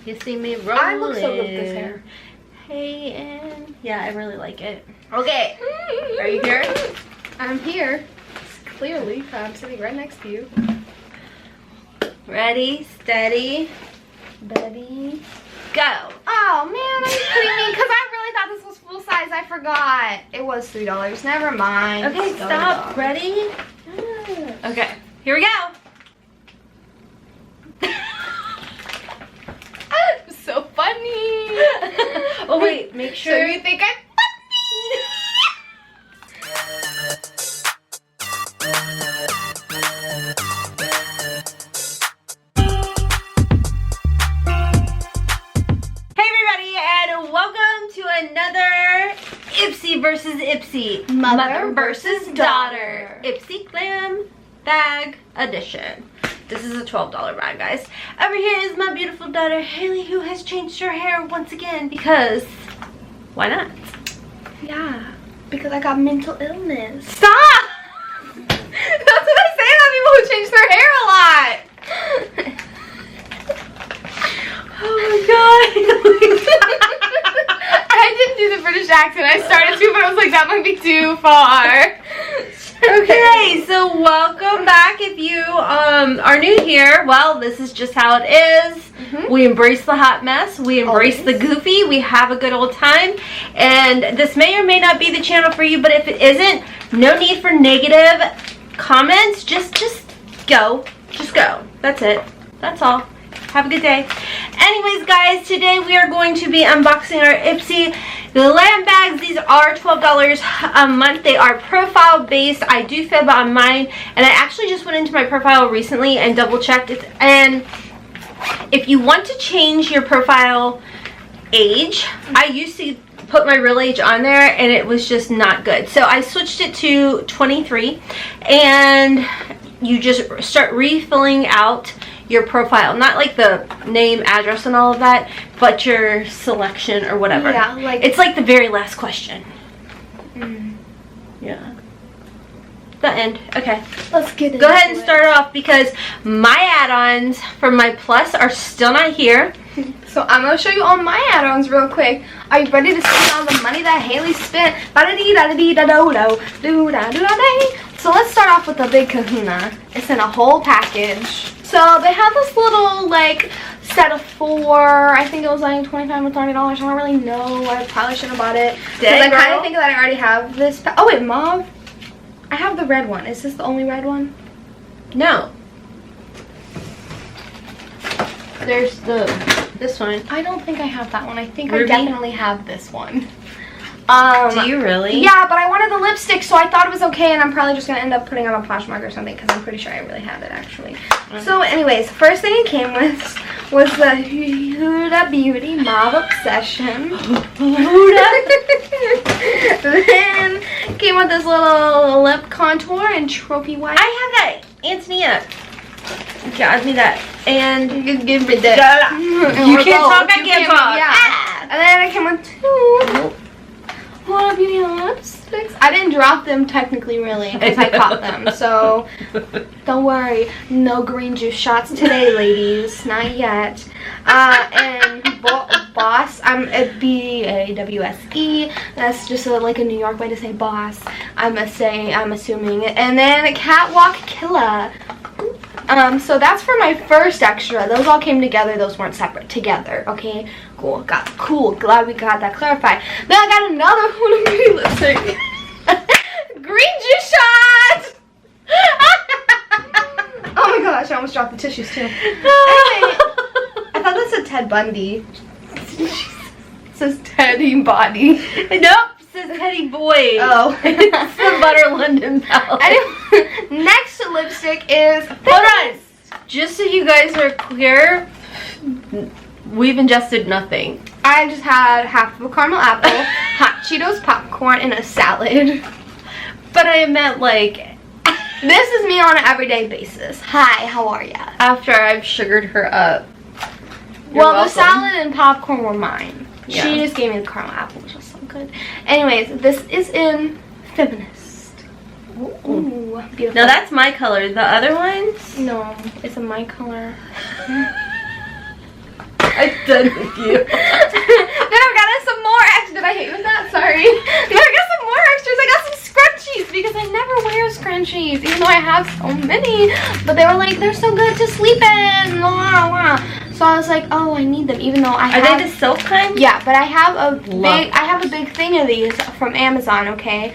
You see me rolling. I look so good with this hair. Hey, and yeah, I really like it. Okay, are you here? I'm here. Clearly, I'm sitting right next to you. Ready, steady, Betty. go. Oh man, are you kidding me? Because I really thought this was full size. I forgot. It was $3. Never mind. Okay, stop. Ready? Okay, here we go. So funny. Oh wait, make sure. So you think I'm Hey everybody, and welcome to another Ipsy versus Ipsy, Mother versus daughter. Ipsy Glam Bag edition. This is a $12 bag, guys. Over here is my beautiful daughter Haley, who has changed her hair once again because why not? Yeah, because I got mental illness. Stop! That's what I say about people who change their hair a lot. Oh my god. I didn't do the British accent. I started to, but I was like, that might be too far. Okay, so welcome back. If you are new here, well, this is just how it is. We embrace the hot mess. We embrace the goofy. We have a good old time. And this may or may not be the channel for you, but if it isn't, no need for negative comments. Just go. Just go. That's it. That's all. Have a good day. Anyways, guys, today we are going to be unboxing our Ipsy Glam Bags. These are $12 a month. They are profile based. I do fib on mine, and I actually just went into my profile recently and double checked it. And if you want to change your profile age, I used to put my real age on there and it was just not good. So I switched it to 23, and you just start refilling out your profile, not like the name, address, and all of that, but your selection or whatever. Yeah, like it's like the very last question. Yeah. The end. Okay. Let's get Go ahead and start off because my add-ons for my plus are still not here. So I'm gonna show you all my add-ons real quick. Are you ready to see all the money that Haley spent? So let's start off with the big kahuna. It's in a whole package. So they have this little like set of 4. I think it was like $25 or $30. I don't really know. I probably shouldn't have bought it. Because I kind of think that I already have this. Oh wait, mauve. I have the red one. Is this the only red one? No. There's this one. I don't think I have that one. I think Ruby? I definitely have this one. Do you really? Yeah, but I wanted the lipstick, so I thought it was okay, and I'm probably just going to end up putting on a Poshmark or something, because I'm pretty sure I really have it, actually. Okay. So, anyways, first thing it came with was the Huda Beauty Mauve Obsession. Then came with this little lip contour and trophy white. I have that. Antonia got me that. And give me that. You can't talk, I can't talk. Yeah. Ah. And then I came with 2 Huda Beauty lipsticks. I didn't drop them technically, really, because I caught them. So don't worry, no green juice shots today, ladies. Not yet. And Boss, I'm a B-A-W-S-E. That's just like a New York way to say boss. I'm assuming. And then a Catwalk Killer. So that's for my first extra. Those all came together. Those weren't separate. Together. Okay. Cool. Cool. Glad we got that clarified. Then I got another Huda Beauty lipstick. Green juice shot. Oh my gosh! I almost dropped the tissues too. Anyway, I thought that said Ted Bundy. It says Teddy Body. Nope. Says Teddy Boy. Oh. It's the Butter London palette. Anyway, next lipstick is... Hold on. Just so you guys are clear, we've ingested nothing. I just had half of a caramel apple, hot Cheetos popcorn, and a salad. But I meant like... This is me on an everyday basis. Hi, how are ya? After I've sugared her up. Well, the salad and popcorn were mine. Yeah. She just gave me the caramel apple, which was so good. Anyways, this is in Feminist. Ooh, beautiful. Now that's my color. The other ones? No, it's in my color. I'm done with you. Then I got us some more extras. Did I hit you with that? Sorry. Then I got some more extras. I got some scrunchies because I never wear scrunchies, even though I have so many. But they were like, they're so good to sleep in. Blah, blah. So I was like, oh, I need them, even though I have. Are they the silk kind? Yeah, but I have a big thing of these from Amazon. Okay.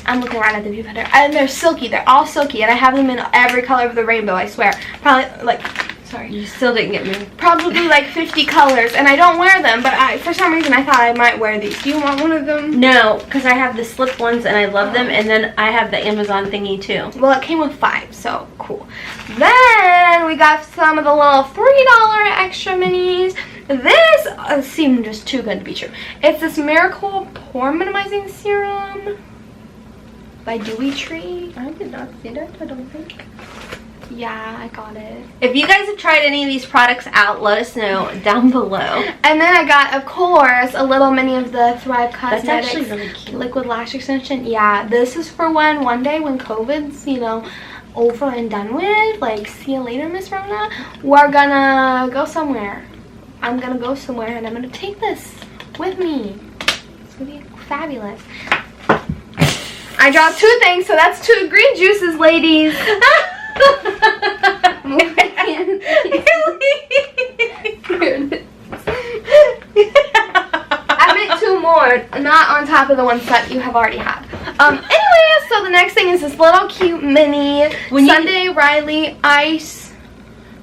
I'm looking right at the viewfinder, and they're silky. They're all silky, and I have them in every color of the rainbow. I swear. Probably like. Sorry. You still didn't get me. Probably like 50 colors, and I don't wear them, but for some reason I thought I might wear these. Do you want one of them? No, because I have the slip ones and I love them, and then I have the Amazon thingy too. Well, it came with 5, so cool. Then we got some of the little $3 extra minis. This seemed just too good to be true. It's this Miracle Pore Minimizing Serum by Dewy Tree. I did not see that, I don't think. Yeah, I got it. If you guys have tried any of these products out, let us know down below. And then I got, of course, a little mini of the Thrive Cosmetics. That's actually really cute. Liquid Lash Extension. Yeah, this is for one day when COVID's, you know, over and done with. Like, see you later, Miss Rona. We're gonna go somewhere. I'm gonna go somewhere and I'm gonna take this with me. It's gonna be fabulous. I got 2 things, so that's 2 green juices, ladies. I meant 2 more, not on top of the ones that you have already had. Anyway, so the next thing is this little cute mini Sunday Riley Ice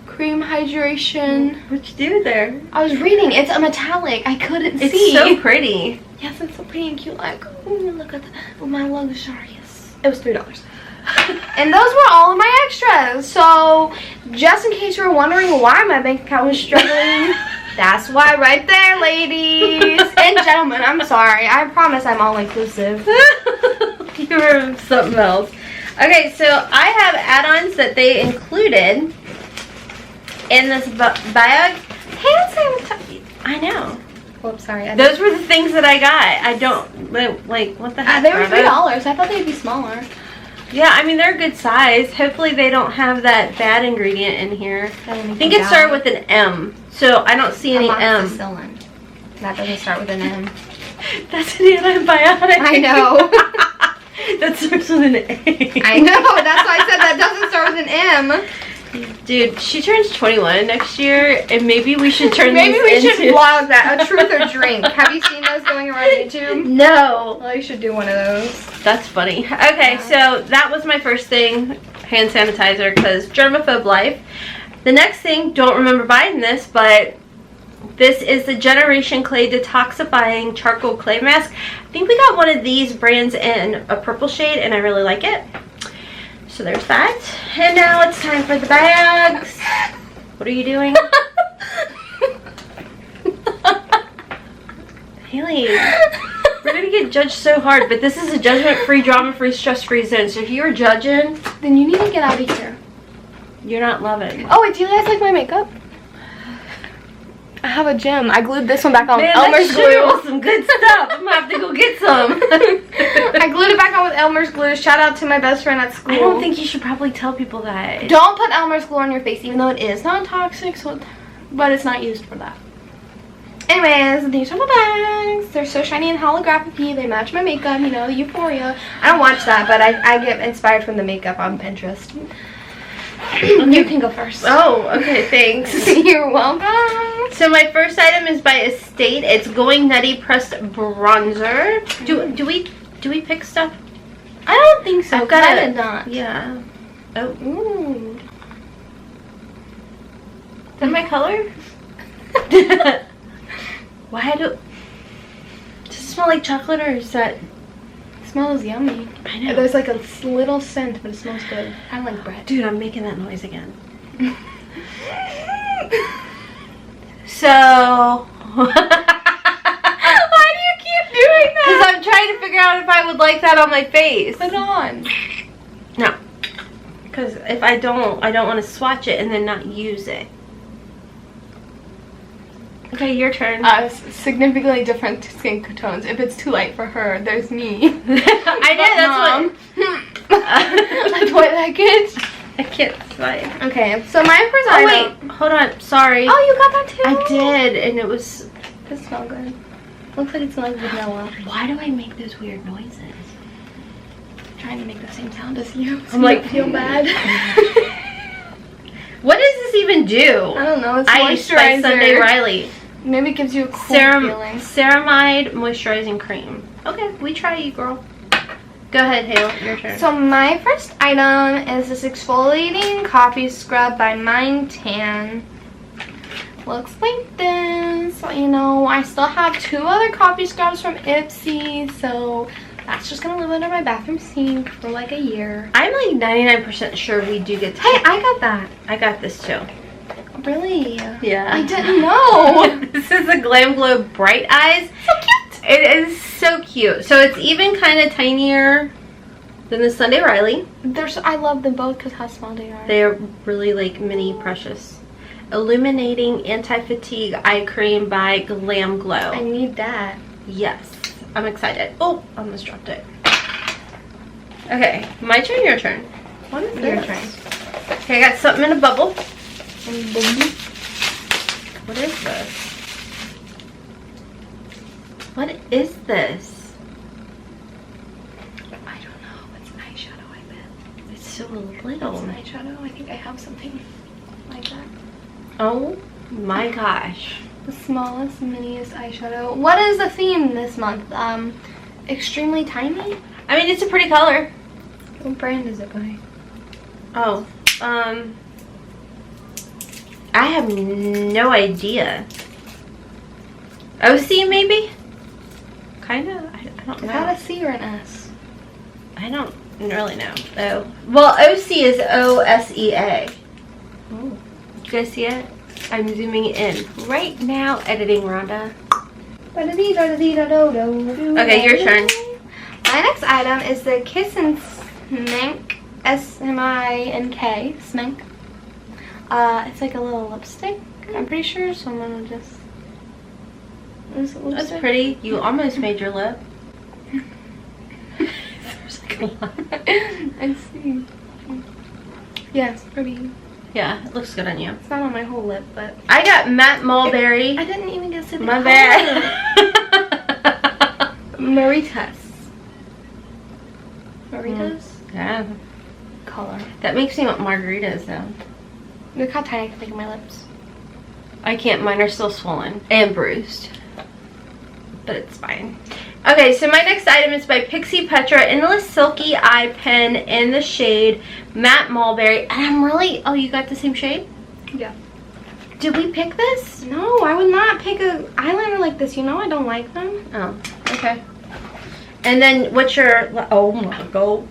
Cream Hydration. What you do there? I was reading. It's a metallic. I couldn't see. It's so pretty. Yes, it's so pretty and cute. Like, ooh, look at my luxurious. It was $3. And those were all of my extras. So, just in case you were wondering why my bank account was struggling, that's why right there, ladies. And gentlemen, I'm sorry. I promise I'm all inclusive. You were something else. Okay, so I have add-ons that they included in this bag. Hand sanitizer. I know. Oops, sorry. Those were the things that I got. I don't, like, what the heck? They were $3. I thought they'd be smaller. Yeah, I mean, they're a good size. Hopefully they don't have that bad ingredient in here. I think it started with an M, so I don't see any M. Amoxicillin. That doesn't start with an M. That's an antibiotic. I know. That starts with an A. I know, that's why I said that doesn't start with an M. Dude, she turns 21 next year, and maybe we should turn maybe these we should vlog that, a truth or drink. Have you seen those going around YouTube? No. Well, you should do one of those. That's funny. Okay, so that was my first thing, hand sanitizer, because germaphobe life. The next thing, don't remember buying this, but this is the Generation Clay Detoxifying Charcoal Clay Mask. I think we got one of these brands in a purple shade, and I really like it. So there's that. And now it's time for the bags. What are you doing? Haley, we're going to get judged so hard, but this is a judgment-free, drama-free, stress-free zone. So if you're judging, then you need to get out of here. You're not loving. Oh, wait, do you guys like my makeup? I have a gem. I glued this one back on with Man, Elmer's glue. Was some good stuff. I'm going to have to go get some. I glued it back on with Elmer's glue. Shout out to my best friend at school. I don't think you should probably tell people that. Don't put Elmer's glue on your face, even though it is non-toxic, so but it's not used for that. Anyways, these are my bags. They're so shiny and holographic. They match my makeup, you know, the Euphoria. I don't watch that, but I get inspired from the makeup on Pinterest. You can go first. Oh, okay, thanks. You're welcome. So my first item is by Estate. It's Going Nutty Pressed Bronzer. Do we pick stuff? I don't think so. I've got it. Not. Yeah. Oh. Ooh. Is that my color? Why does it smell like chocolate, or is that? It smells yummy. I know. There's like a little scent, but it smells good. Kind of like bread. Dude, I'm making that noise again. So. Why do you keep doing that? Because I'm trying to figure out if I would like that on my face. Put it on. No. Because if I don't want to swatch it and then not use it. Okay, your turn. Significantly different skin tones. If it's too light for her, there's me. I know, that's Mom, what. I do I like it? I can't slide. Okay, so my first Oh item. wait, hold on. Sorry. Oh, you got that too? I did, and it was. It smells good. Looks like it smells like vanilla. Why do I make those weird noises? I'm trying to make the same sound as you. I'm like, feel bad. What does this even do? I don't know. It's Ice by moisturizer. Sunday Riley. Maybe it gives you a cool feeling. Ceramide moisturizing cream. Okay, we try you, girl. Go ahead, Hale. Your turn. So my first item is this exfoliating coffee scrub by Mind Tan. Looks like this. You know, I still have 2 other coffee scrubs from Ipsy, so that's just gonna live under my bathroom sink for like a year. I'm like 99% sure we do get to. Hey, I got that. I got this too. Really? Yeah. I didn't know. This is the Glam Glow Bright Eyes. So cute. It is so cute. So it's even kind of tinier than the Sunday Riley. I love them both because how small they are. They're really like mini precious. Illuminating Anti-Fatigue Eye Cream by Glam Glow. I need that. Yes. I'm excited. Oh, I almost dropped it. Okay, my turn, your turn. What is Your this? turn. Okay, I got something in a bubble. What is this? What is this? I don't know. It's eyeshadow, I bet. It's so It's little. an eyeshadow. I think I have something like that. Oh my gosh. The smallest, miniest eyeshadow. What is the theme this month? Extremely tiny? I mean, it's a pretty color. What brand is it by? Oh, I have no idea. OC maybe? Kind of? I don't Is know. that a C or an S? I don't really know. Oh. Well, OC is OSEA. Oh. You guys see it? I'm zooming in right now, editing Rhonda. Okay, your turn. My next item is the Kiss and Smink, S-M-I-N-K, Smink. It's like a little lipstick, I'm pretty sure, so I'm gonna just... That's pretty. You almost made your lip. There's like a lot. I see. Yeah, it's pretty. Yeah, it looks good on you. It's not on my whole lip, but... I got Matte Mulberry. I didn't even get to see the My color. bad. Maritas. Maritas? Yeah. Color. That makes me want margaritas though. Look how tiny I can make my lips. I can't, mine are still swollen and bruised. But it's fine. Okay, so my next item is by Pixie Petra Endless Silky Eye Pen in the shade Matte Mulberry. And I'm really, oh, you got the same shade? Yeah. Did we pick this? No, I would not pick a eyeliner like this. You know I don't like them. Oh, okay. And then what's your, oh my god.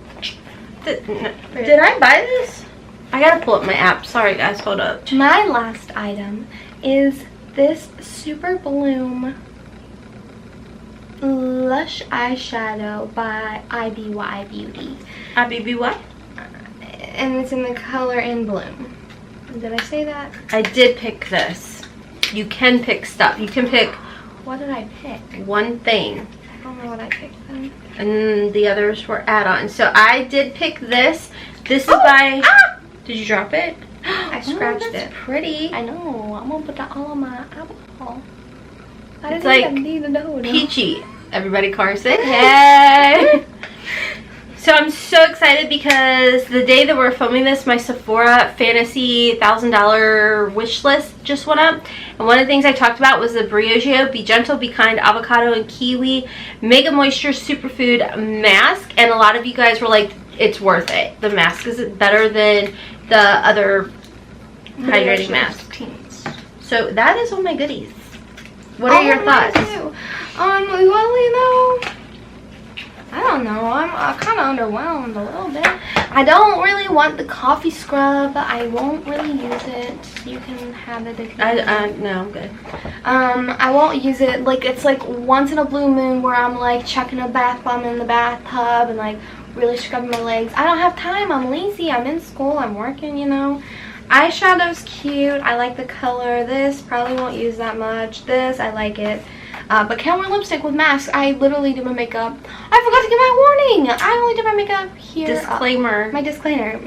Did I buy this? I gotta pull up my app. Sorry guys, hold up. My last item is this Super Bloom Lush Eyeshadow by IBY Beauty. IBBY? And it's in the color in Bloom. Did I say that? I did pick this. You can pick stuff. You can pick What did I pick? one thing. I don't know what I picked then. And the others were add-ons. So I did pick this. This is by... Ah! Did you drop it? I scratched Oh, that's it. pretty. I know. I'm gonna put that all on my eyeball. It's like peachy. Everybody car sick. Hey! So I'm so excited because the day that we're filming this, my Sephora Fantasy $1,000 wish list just went up. And one of the things I talked about was the Briogeo Be Gentle, Be Kind Avocado and Kiwi Mega Moisture Superfood Mask. And a lot of you guys were like, it's worth it. The mask is better than the other hydrating mask. So that is all my goodies. What are your thoughts? Well, you know, I don't know. I'm kind of underwhelmed a little bit. I don't really want the coffee scrub. I won't really use it. You can have it if you want. No, I'm good. I won't use it. Like, it's like once in a blue moon where I'm like checking a bath bomb in the bathtub and like really scrubbing my legs. I don't have time. I'm lazy. I'm in school. I'm working, you know. Eyeshadow's cute. I like the color. This probably won't use that much. This, I like it. but can't wear lipstick with masks. I literally did my makeup. I forgot to give my warning. I only did my makeup here. Disclaimer. My disclaimer.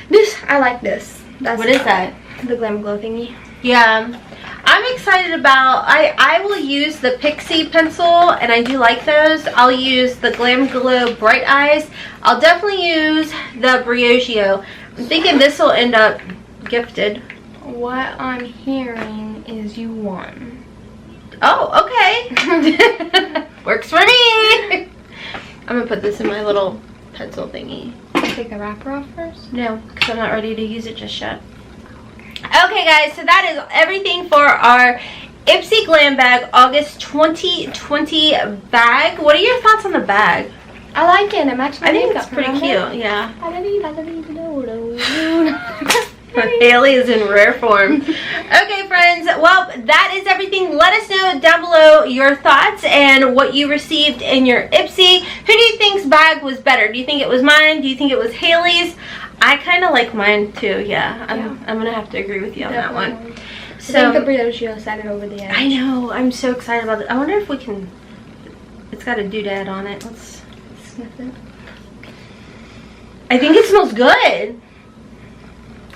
This, I like this. What is that? The Glam Glow thingy. Yeah. I'm excited about, I will use the Pixie pencil, and I do like those. I'll use the Glam Glow Bright Eyes. I'll definitely use the Briogeo. I'm thinking this will end up gifted. What I'm hearing is you won. Oh, okay. Works for me. I'm going to put this in my little pencil thingy. Take the wrapper off first? No, because I'm not ready to use it just yet. Okay guys, so that is everything for our Ipsy Glam Bag August 2020 bag. What are your thoughts on the bag? I like it. It matches my makeup. I think it's pretty cute, yeah. Hailey is in rare form. Okay friends, well that is everything. Let us know down below your thoughts and what you received in your Ipsy. Who do you think's bag was better? Do you think it was mine? Do you think it was Hailey's? I kind of like mine too, yeah. I'm gonna have to agree with you on that one. So I think the Briogeo set it over the edge. I know, I'm so excited about it. I wonder if we can, it's got a doodad on it. Let's sniff it. I think it smells good.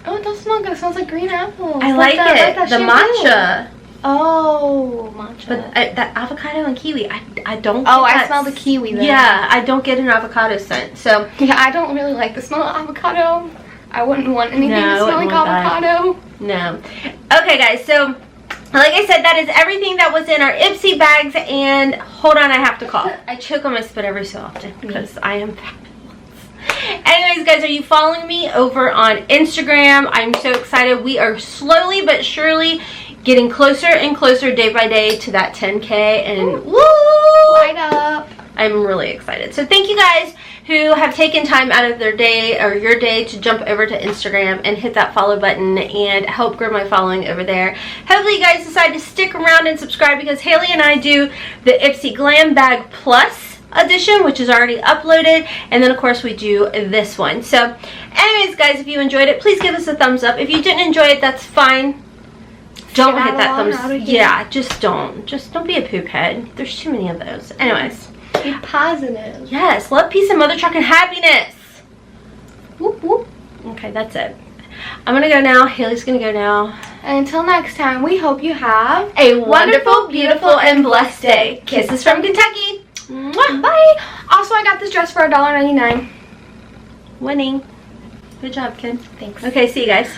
Oh, it does smell good. It smells like green apple. I like it. The matcha. Oh, matcha. But that avocado and kiwi, I don't get I smell the kiwi then. Yeah, I don't get an avocado scent. So yeah, I don't really like the smell of avocado. I wouldn't want anything to smell like avocado. No. Okay guys, so like I said, that is everything that was in our Ipsy bags. And hold on, I have to cough. I choke on my spit every so often because I am fabulous. Anyways guys, are you following me over on Instagram? I'm so excited. We are slowly but surely getting closer and closer day by day to that 10K, and woo! Light up. I'm really excited. So thank you guys who have taken time out of their day or your day to jump over to Instagram and hit that follow button and help grow my following over there. Hopefully you guys decide to stick around and subscribe, because Hailey and I do the Ipsy Glam Bag Plus edition, which is already uploaded, and then of course we do this one. So anyways guys, if you enjoyed it, please give us a thumbs up. If you didn't enjoy it, that's fine. Don't hit that thumbs. Yeah, just don't be a poop head. There's too many of those. Anyways, be positive. Yes, love, peace, and mother truck and happiness. Whoop whoop. Okay, that's it. I'm gonna go now. Hailey's gonna go now. And until next time, we hope you have a wonderful, beautiful, and blessed day. Kisses from Kentucky. Mwah. Bye. Also, I got this dress for $1.99. Winning. Good job, kid. Thanks. Okay, see you guys.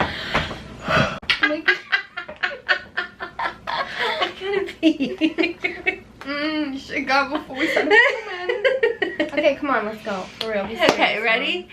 You should go before we start filming. Okay, come on, let's go. For real. Okay, ready?